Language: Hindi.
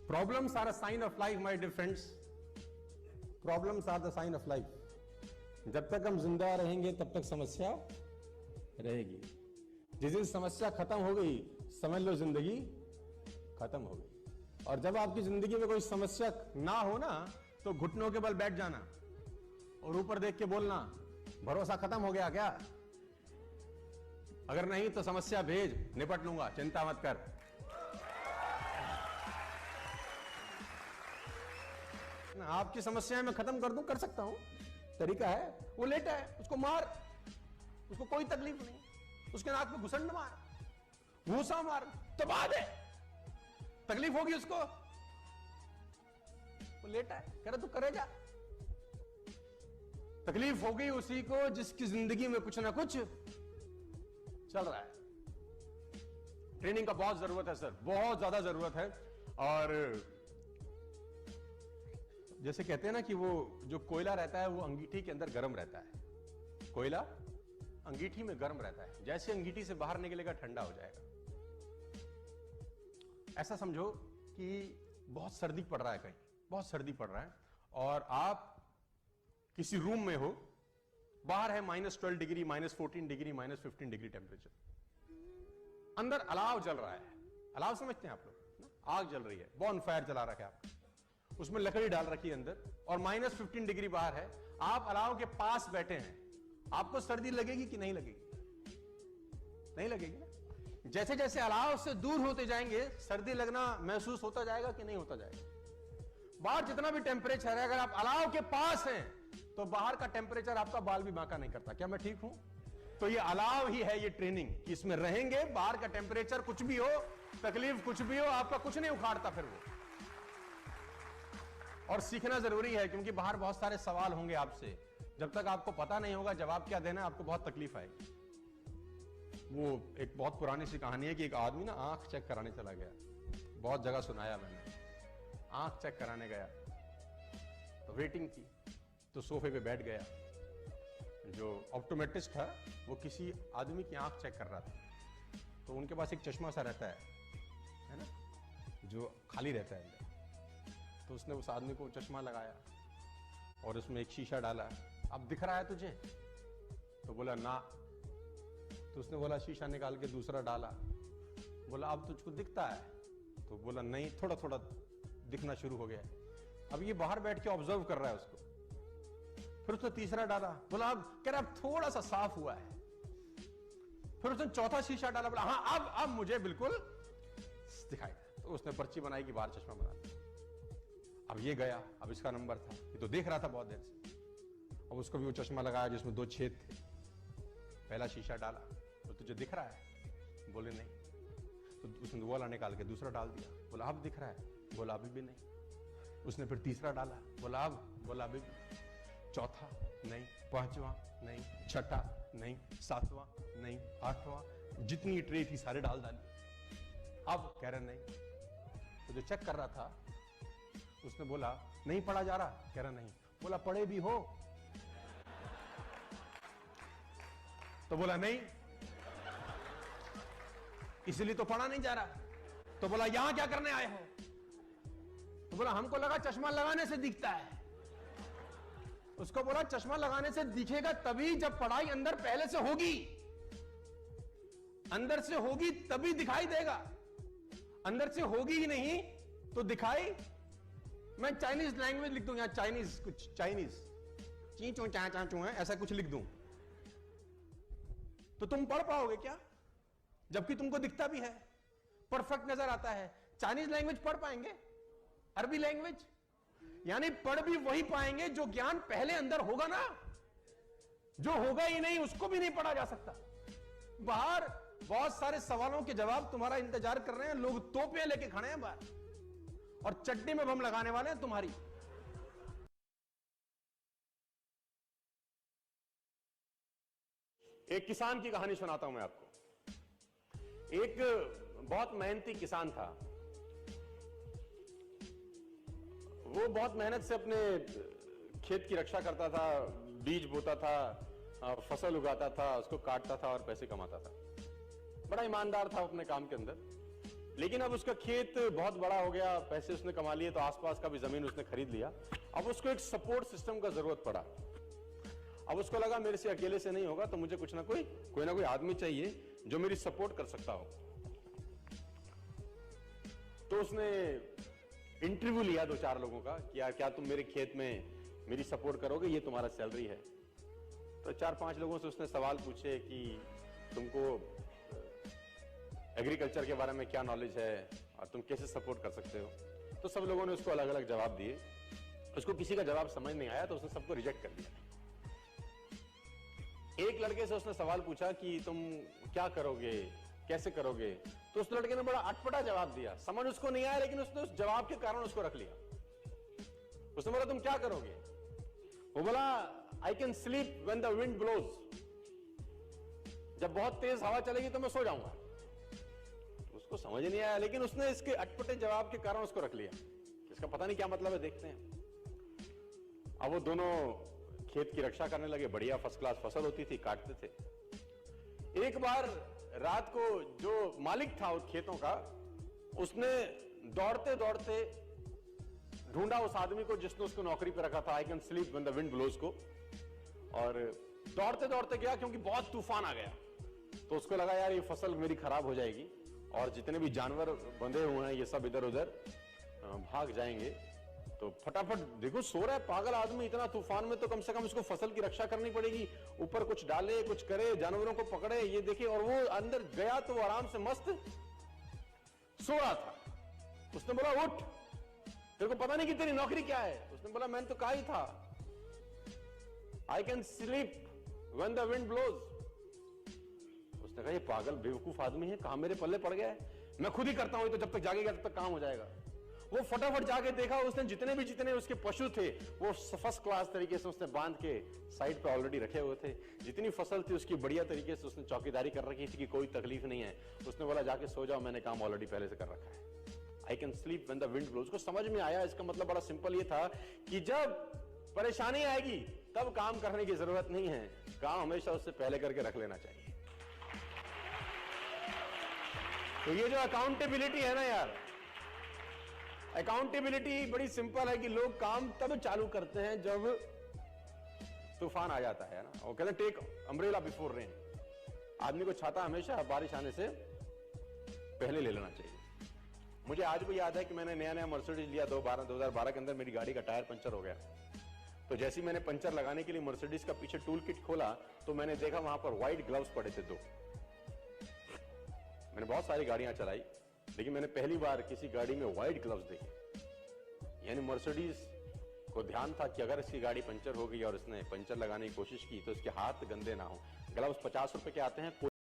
Problems are a sign of life, my dear friends. Problems are the sign of life. जब तक हम जिंदा रहेंगे तब तक समस्या रहेगी। जिस दिन समस्या खत्म हो गई समझ लो जिंदगी खत्म हो गई। और जब आपकी जिंदगी में कोई समस्या ना हो ना तो घुटनों के बल बैठ जाना और ऊपर देख के बोलना, भरोसा खत्म हो गया क्या? अगर नहीं तो समस्या भेज, निपट लूंगा, चिंता मत कर। आपकी समस्याएं मैं खत्म कर दूं, कर सकता हूं, तरीका है। वो लेटा है, उसको मार, उसको कोई तकलीफ नहीं, उसके नाक पे घुसंड मार, भूसा मार, दबा दे, तकलीफ होगी उसको। वो लेटा है, कह रहा तू करे जा। तकलीफ हो गई उसी को जिसकी जिंदगी में कुछ ना कुछ चल रहा है। ट्रेनिंग का बहुत जरूरत है सर, बहुत ज्यादा जरूरत है। और जैसे कहते हैं ना कि वो जो कोयला रहता है वो अंगीठी के अंदर गर्म रहता है, कोयला अंगीठी में गर्म रहता है, जैसे अंगीठी से बाहर निकलेगा ठंडा हो जाएगा। ऐसा समझो कि बहुत सर्दी पड़ रहा है, कहीं बहुत सर्दी पड़ रहा है और आप किसी रूम में हो, बाहर है -12 डिग्री, -14 डिग्री, -15 डिग्री टेम्परेचर, अंदर अलाव जल रहा है। अलाव समझते हैं आप लोग, आग जल रही है, बॉनफायर जला रखा है आपने, उसमें लकड़ी डाल रखी है अंदर और -15 डिग्री बाहर है। आप अलाव के पास बैठे हैं, आपको सर्दी लगेगी कि नहीं लगेगी? नहीं लगेगी ना। जैसे जैसे अलाव से दूर होते जाएंगे सर्दी लगना महसूस होता जाएगा कि नहीं होता जाएगा? बाहर जितना भी टेम्परेचर है, अगर आप अलाव के पास हैं तो बाहर का टेम्परेचर आपका बाल भी बांका नहीं करता। क्या मैं ठीक हूं? तो ये अलाव ही है, ये ट्रेनिंग कि इसमें रहेंगे, बाहर का टेम्परेचर कुछ भी हो, तकलीफ कुछ भी हो, आपका कुछ नहीं उखाड़ता फिर वो। और सीखना जरूरी है क्योंकि बाहर बहुत सारे सवाल होंगे आपसे। जब तक आपको पता नहीं होगा जवाब क्या देना है, आपको बहुत तकलीफ आएगी। वो एक बहुत पुरानी सी कहानी है कि एक आदमी ना आंख चेक कराने चला गया, बहुत जगह सुनाया मैंने। आंख चेक कराने गया तो वेटिंग थी, तो सोफे पे बैठ गया। जो ऑप्टोमेट्रिस्ट था वो किसी आदमी की आंख चेक कर रहा था, तो उनके पास एक चश्मा सा रहता है ना, जो खाली रहता है अंदर। तो उसने उस आदमी को चश्मा लगाया और उसमें एक शीशा डाला। अब दिख रहा है तुझे? तो बोला ना। तो उसने बोला शीशा निकाल के दूसरा डाला। बोला अब तुझको दिखता है? तो बोला नहीं, थोड़ा थोड़ा दिखना शुरू हो गया। अब ये बाहर बैठ के ऑब्जर्व कर रहा है उसको। फिर उसने तीसरा डाला, बोला अब, कह रहा अब थोड़ा सा साफ हुआ है। फिर उसने चौथा शीशा डाला, बोला हाँ अब मुझे बिल्कुल दिखाई दे। तो उसने पर्ची बनाई कि बाहर चश्मा बना दिया। अब ये गया, अब इसका नंबर था, ये तो देख रहा था बहुत देर से। अब उसको भी वो चश्मा लगाया जिसमें 2 छेद थे। पहला शीशा डाला, तो तुझे दिख रहा है? बोले नहीं। तो उसने वाला निकाल के दूसरा डाल दिया। बोला अब दिख रहा है? बोला अभी भी नहीं। उसने फिर तीसरा डाला, बोला अब? बोला अभी भी। चौथा नहीं, पांचवा नहीं, छठा नहीं, सातवां नहीं, आठवां, जितनी ट्रे थी सारे डाल डाली। अब कह रहा नहीं। तो जो चेक कर रहा था उसने बोला नहीं पढ़ा जा रहा? कह रहा नहीं। बोला पढ़े भी हो? तो बोला नहीं, इसलिए तो पढ़ा नहीं जा रहा। तो बोला यहां क्या करने आए हो? तो बोला हमको लगा चश्मा लगाने से दिखता है। उसको बोला चश्मा लगाने से दिखेगा तभी जब पढ़ाई अंदर पहले से होगी, अंदर से होगी तभी दिखाई देगा। अंदर से होगी ही नहीं तो दिखाई। मैं चाइनीज लैंग्वेज लिख दूं, यहां चाइनीज, कुछ चाइनीज ची चू चा चा चू है, ऐसा कुछ लिख दूं तो तुम पढ़ पाओगे क्या? जबकि तुमको दिखता भी है, परफेक्ट नजर आता है। चाइनीज लैंग्वेज पढ़ पाएंगे? अरबी लैंग्वेज? यानी पढ़ भी वही पाएंगे जो ज्ञान पहले अंदर होगा ना। जो होगा ही नहीं उसको भी नहीं पढ़ा जा सकता। बाहर बहुत सारे सवालों के जवाब तुम्हारा इंतजार कर रहे हैं, लोग तोपें लेके खड़े हैं बाहर और चट्टी में बम लगाने वाले हैं तुम्हारी। एक किसान की कहानी सुनाता हूं मैं आपको। एक बहुत मेहनती किसान था। वो बहुत मेहनत से अपने खेत की रक्षा करता था, बीज बोता था, फसल उगाता था, उसको काटता था और पैसे कमाता था। बड़ा ईमानदार था अपने काम के अंदर, लेकिन अब उसका खेत बहुत बड़ा हो गया, पैसे उसने कमा लिए तो आसपास का भी जमीन उसने खरीद लिया। अब उसको एक सपोर्ट सिस्टम का जरूरत पड़ा। अब उसको लगा मेरे से अकेले से नहीं होगा, तो मुझे कुछ ना कोई आदमी चाहिए जो मेरी सपोर्ट कर सकता हो। तो उसने इंटरव्यू लिया 2-4 लोगों का कि यार क्या तुम मेरे खेत में मेरी सपोर्ट करोगे, ये तुम्हारा सैलरी है। तो 4-5 लोगों से उसने सवाल पूछे कि तुमको एग्रीकल्चर के बारे में क्या नॉलेज है और तुम कैसे सपोर्ट कर सकते हो। तो सब लोगों ने उसको अलग अलग जवाब दिए। उसको किसी का जवाब समझ नहीं आया तो उसने सबको रिजेक्ट कर दिया। एक लड़के से उसने सवाल पूछा कि तुम क्या करोगे, कैसे करोगे, तो उस लड़के ने बड़ा अटपटा जवाब दिया। समझ उसको नहीं आया, लेकिन उसने उस जवाब के कारण उसको रख लिया। उसने बोला तुम क्या करोगे? वो बोला I can sleep when the wind blows, जब बहुत तेज हवा चलेगी तो मैं सो जाऊंगा। उसको समझ नहीं आया, लेकिन उसने इसके अटपटे जवाब के कारण उसको रख लिया। इसका पता नहीं क्या मतलब है, देखते हैं। अब वो दोनों खेत की रक्षा करने लगे। बढ़िया फर्स्ट क्लास फसल होती थी, काटते थे। एक बार रात को जो मालिक था उस खेतों का, उसने दौड़ते दौड़ते ढूंढा उस आदमी को जिसने उसको नौकरी पे रखा था, I can sleep when the wind blows को, और दौड़ते दौड़ते गया क्योंकि बहुत तूफान आ गया। तो उसको लगा यार ये फसल मेरी खराब हो जाएगी और जितने भी जानवर बंधे हुए हैं ये सब इधर उधर भाग जाएंगे। तो फटाफट, देखो सो रहा है पागल आदमी इतना तूफान में, तो कम से कम उसको फसल की रक्षा करनी पड़ेगी। ऊपर कुछ डाले, कुछ करे, जानवरों को पकड़े, ये देखे। और वो अंदर गया तो वो आराम से मस्त सो रहा था। उसने बोला उठ, तेरे को पता नहीं कि तेरी नौकरी क्या है? उसने बोला मैंने तो कहा ही था I can sleep when the wind blows. उसने कहा ये पागल बेवकूफ आदमी है, कहां मेरे पल्ले पड़ गया है, मैं खुद ही करता हूं, तो जब तक जागेगा तब तक काम हो जाएगा। वो फटाफट जाके देखा, उसने जितने उसके पशु थे वो फर्स्ट क्लास तरीके से उसने बांध के साइड पे ऑलरेडी रखे हुए थे। जितनी फसल थी उसकी बढ़िया तरीके से उसने चौकीदारी कर रखी थी कि कोई तकलीफ नहीं है। उसने बोला जाके सो जाओ, मैंने काम ऑलरेडी पहले से कर रखा है। I can sleep when the wind blows. उसको समझ में आया, इसका मतलब बड़ा सिंपल ये था कि जब परेशानी आएगी तब काम करने की जरूरत नहीं है, काम हमेशा उससे पहले करके रख लेना चाहिए। तो ये जो अकाउंटेबिलिटी है ना यार, अकाउंटेबिलिटी बड़ी सिंपल है कि लोग काम तब चालू करते हैं जब तूफान आ जाता है ना। वो कहते हैं टेक अम्ब्रेला बिफोर रेन। आदमी को छाता हमेशा बारिश आने से पहले ले लेना चाहिए। मुझे आज भी याद है कि मैंने नया मर्सिडीज लिया 2012 के अंदर। मेरी गाड़ी का टायर पंचर हो गया, तो जैसे ही मैंने पंचर लगाने के लिए मर्सिडीज का पीछे टूल किट खोला तो मैंने देखा वहां पर व्हाइट ग्लव्स पड़े थे 2। मैंने बहुत सारी गाड़ियां चलाई, लेकिन मैंने पहली बार किसी गाड़ी में व्हाइट ग्लव्स देखे। यानी मर्सिडीज को ध्यान था कि अगर इसकी गाड़ी पंचर हो गई और इसने पंचर लगाने की कोशिश की तो इसके हाथ गंदे ना हो। ग्लव्स 50 रुपए के आते हैं।